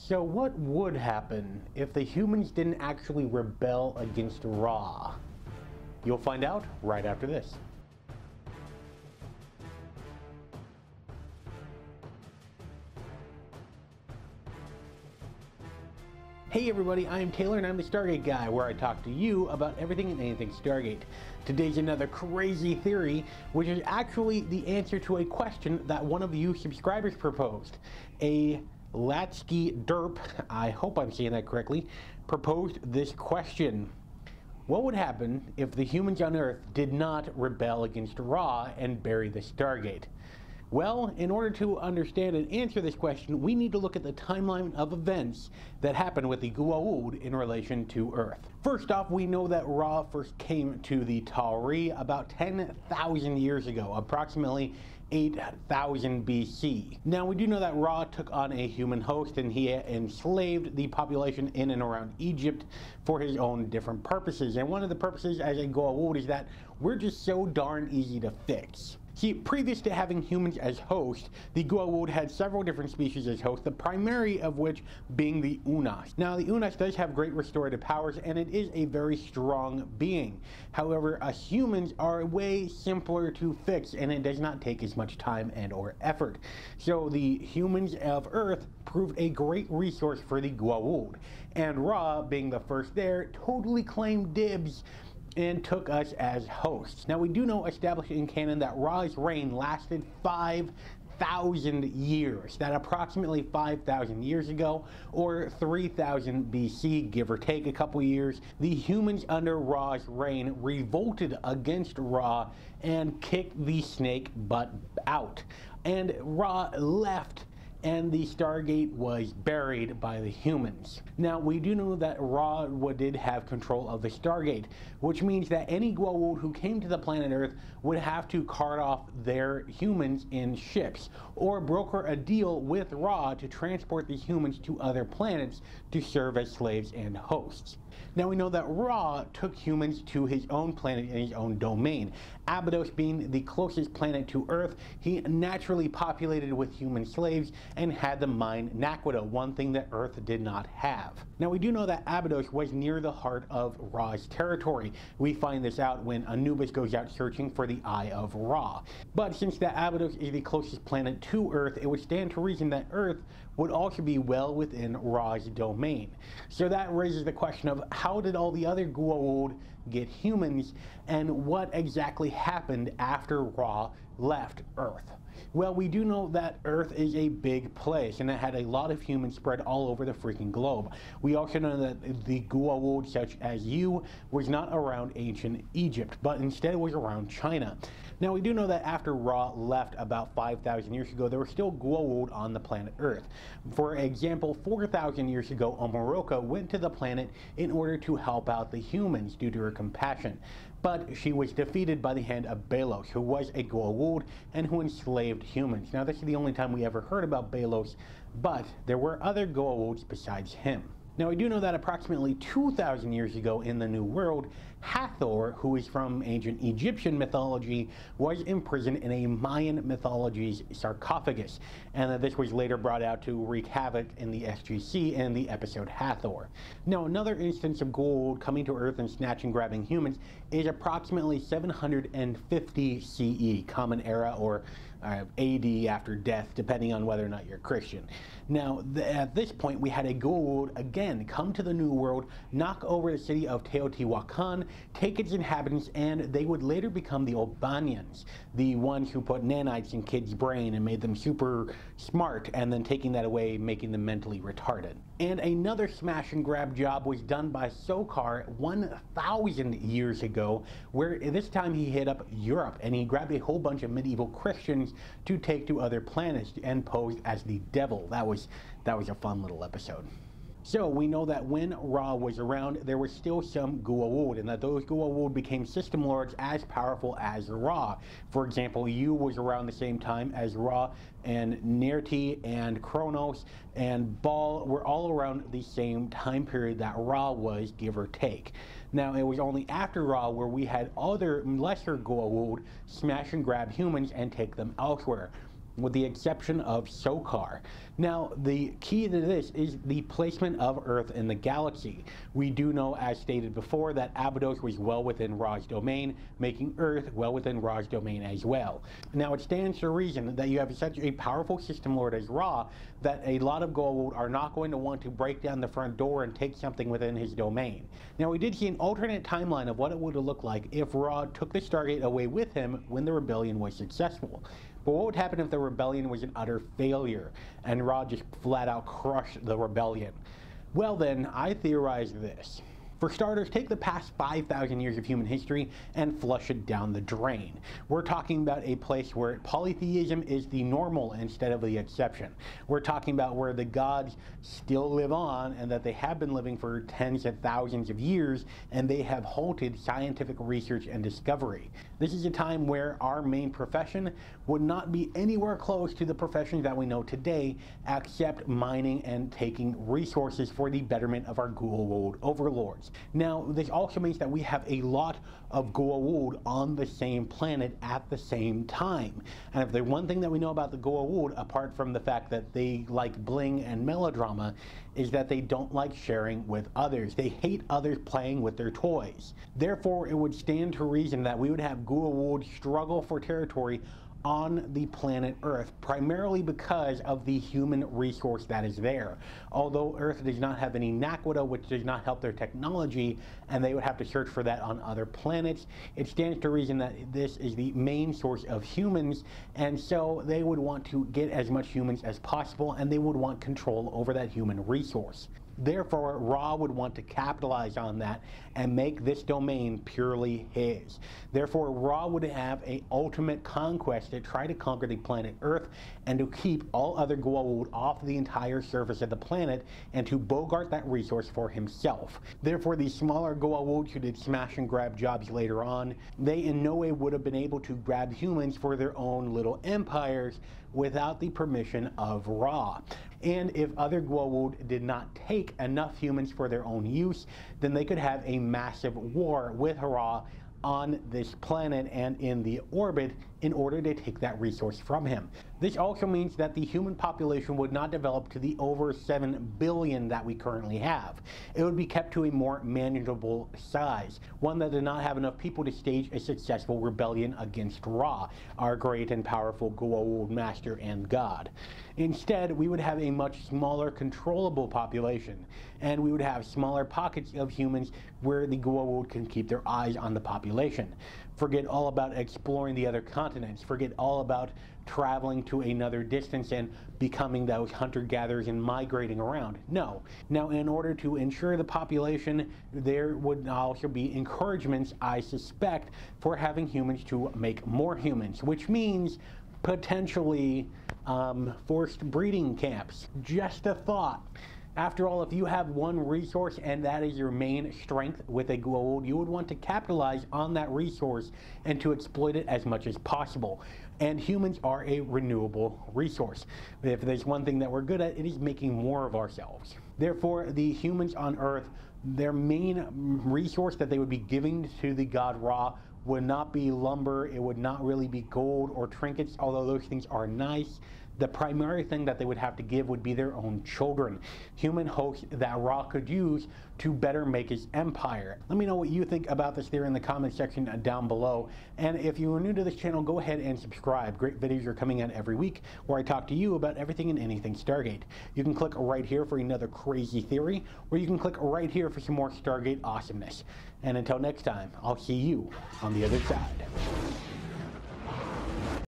So what would happen if the humans didn't actually rebel against Ra? You'll find out right after this. Hey everybody, I'm Taylor and I'm the Stargate guy, where I talk to you about everything and anything Stargate. Today's another crazy theory, which is actually the answer to a question that one of you subscribers proposed. A Latsky Derp, I hope I'm saying that correctly, proposed this question. What would happen if the humans on Earth did not rebel against Ra and bury the Stargate? Well, in order to understand and answer this question, we need to look at the timeline of events that happened with the Goa'uld in relation to Earth. First off, we know that Ra first came to the Tauri about 10,000 years ago, approximately 8,000 BC. Now, we do know that Ra took on a human host and he enslaved the population in and around Egypt for his own different purposes. And one of the purposes as a Goa'uld is that we're just so darn easy to fix. See, previous to having humans as hosts, the Goa'uld had several different species as hosts, the primary of which being the Unas. Now, the Unas does have great restorative powers, and it is a very strong being. However, humans are way simpler to fix, and it does not take as much time and or effort. So the humans of Earth proved a great resource for the Goa'uld, and Ra, being the first there, totally claimed dibs and took us as hosts. Now, we do know, established in canon, that Ra's reign lasted 5,000 years. That approximately 5,000 years ago, or 3,000 BC, give or take a couple years, the humans under Ra's reign revolted against Ra and kicked the snake butt out. And Ra left, and the Stargate was buried by the humans. Now, we do know that Ra did have control of the Stargate, which means that any Goa'uld who came to the planet Earth would have to cart off their humans in ships, or broker a deal with Ra to transport the humans to other planets to serve as slaves and hosts. Now, we know that Ra took humans to his own planet and his own domain. Abydos being the closest planet to Earth, he naturally populated with human slaves and had them mine Naquadah, one thing that Earth did not have. Now, we do know that Abydos was near the heart of Ra's territory. We find this out when Anubis goes out searching for the Eye of Ra. But since that Abydos is the closest planet to Earth, it would stand to reason that Earth would also be well within Ra's domain. So that raises the question of how did all the other Goa'uld get humans, and what exactly happened after Ra left Earth? Well, we do know that Earth is a big place, and it had a lot of humans spread all over the freaking globe. We also know that the Goa'uld, such as you, was not around ancient Egypt, but instead was around China. Now, we do know that after Ra left about 5,000 years ago, there were still Goa'uld on the planet Earth. For example, 4,000 years ago, Omaroka went to the planet in order to help out the humans due to her compassion. But she was defeated by the hand of Belos, who was a Goa'uld and who enslaved humans. Now, this is the only time we ever heard about Belos, but there were other Goa'ulds besides him. Now, we do know that approximately 2,000 years ago in the New World, Hathor, who is from ancient Egyptian mythology, was imprisoned in a Mayan mythology's sarcophagus, and that this was later brought out to wreak havoc in the SGC in the episode Hathor. Now, another instance of Goa'uld coming to Earth and snatching grabbing humans is approximately 750 CE, Common Era, or AD after death, depending on whether or not you're Christian. Now, at this point, we had a Goa'uld again come to the New World, knock over the city of Teotihuacan, take its inhabitants, and they would later become the Albanians, the ones who put nanites in kids' brain and made them super smart, and then taking that away, making them mentally retarded. And another smash and grab job was done by Sokar 1,000 years ago, where this time he hit up Europe and he grabbed a whole bunch of medieval Christians to take to other planets and posed as the devil. That was a fun little episode. So we know that when Ra was around, there were still some Goa'uld, and that those Goa'uld became system lords as powerful as Ra. For example, Yu was around the same time as Ra, and Nerti and Kronos and Baal were all around the same time period that Ra was, give or take. Now, it was only after Ra where we had other lesser Goa'uld smash and grab humans and take them elsewhere. with the exception of Sokar. Now, the key to this is the placement of Earth in the galaxy. We do know, as stated before, that Abydos was well within Ra's domain, making Earth well within Ra's domain as well. Now, it stands to reason that you have such a powerful system lord as Ra that a lot of Goa'uld are not going to want to break down the front door and take something within his domain. Now, we did see an alternate timeline of what it would have looked like if Ra took the Stargate away with him when the rebellion was successful. But what would happen if the rebellion was an utter failure and Ra just flat out crushed the rebellion? Well then, I theorized this. For starters, take the past 5,000 years of human history and flush it down the drain. We're talking about a place where polytheism is the normal instead of the exception. We're talking about where the gods still live on and that they have been living for tens of thousands of years, and they have halted scientific research and discovery. This is a time where our main profession would not be anywhere close to the professions that we know today, except mining and taking resources for the betterment of our Goa'uld overlords. Now, this also means that we have a lot of Goa'uld on the same planet at the same time. And if there's one thing that we know about the Goa'uld, apart from the fact that they like bling and melodrama, is that they don't like sharing with others. They hate others playing with their toys. Therefore, it would stand to reason that we would have Goa'uld struggle for territory on the planet Earth, primarily because of the human resource that is there. Although Earth does not have any naquita, which does not help their technology, and they would have to search for that on other planets, it stands to reason that this is the main source of humans, and so they would want to get as much humans as possible, and they would want control over that human resource. Therefore, Ra would want to capitalize on that and make this domain purely his. Therefore, Ra would have an ultimate conquest to try to conquer the planet Earth and to keep all other Goa'uld off the entire surface of the planet and to bogart that resource for himself. Therefore, the smaller Goa'uld who did smash and grab jobs later on, they in no way would have been able to grab humans for their own little empires without the permission of Ra. And if other Goa'uld did not take enough humans for their own use, then they could have a massive war with Ra on this planet and in the orbit in order to take that resource from him. This also means that the human population would not develop to the over 7 billion that we currently have. It would be kept to a more manageable size, one that did not have enough people to stage a successful rebellion against Ra, our great and powerful Goa'uld master and god. Instead, we would have a much smaller controllable population, and we would have smaller pockets of humans where the Goa'uld can keep their eyes on the population. Forget all about exploring the other continents. Forget all about traveling to another distance and becoming those hunter-gatherers and migrating around. No. Now, in order to ensure the population, there would also be encouragements, I suspect, for having humans to make more humans, which means potentially forced breeding camps. Just a thought. After all, if you have one resource and that is your main strength with a Goa'uld, you would want to capitalize on that resource and to exploit it as much as possible. And humans are a renewable resource. If there's one thing that we're good at, it is making more of ourselves. Therefore, the humans on Earth, their main resource that they would be giving to the god Ra would not be lumber, it would not really be gold or trinkets, although those things are nice. The primary thing that they would have to give would be their own children, human hosts that Ra could use to better make his empire. Let me know what you think about this theory in the comment section down below. And if you are new to this channel, go ahead and subscribe. Great videos are coming out every week where I talk to you about everything and anything Stargate. You can click right here for another crazy theory, or you can click right here for some more Stargate awesomeness. And until next time, I'll see you on the other side.